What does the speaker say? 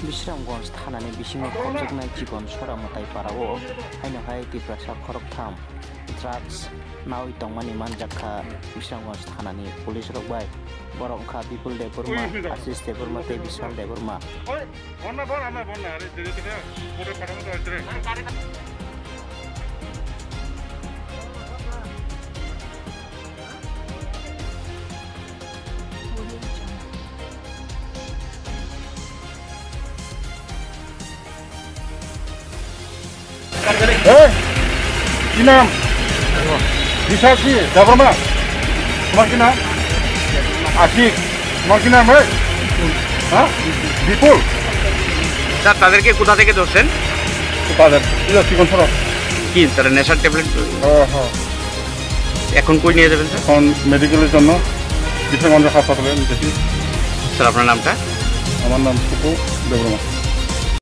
বিশ্রামগঞ্জ থানাनि बिसिङाव खबजानाय जीवन सरामताय पाराओ हायनोहाय Tiprasa खरकथाम drugs नावै तंमानि मानजाखा Bishramganj থানাनि police रकबाय बरंखा विपुल देबरमा आशिष देबरमा ते विशाल देबरमा কি নাম? বিশাল কি দেবরমা? তোমার কি নাম? আশিক। তোমার কি নাম? হ্যাঁ, বিপুল। স্যার তাদেরকে কোথা থেকে ধরছেন? তাদের চিকন সর কি তারা নেশার ট্যাবলেট? হ্যাঁ। এখন কই নিয়ে যাবেন স্যার? এখন মেডিকেলের জন্য বিশ্রামগঞ্জ হাসপাতালে নিতেছি। স্যার আপনার নামটা? আমার নাম সুকু দেবরমা।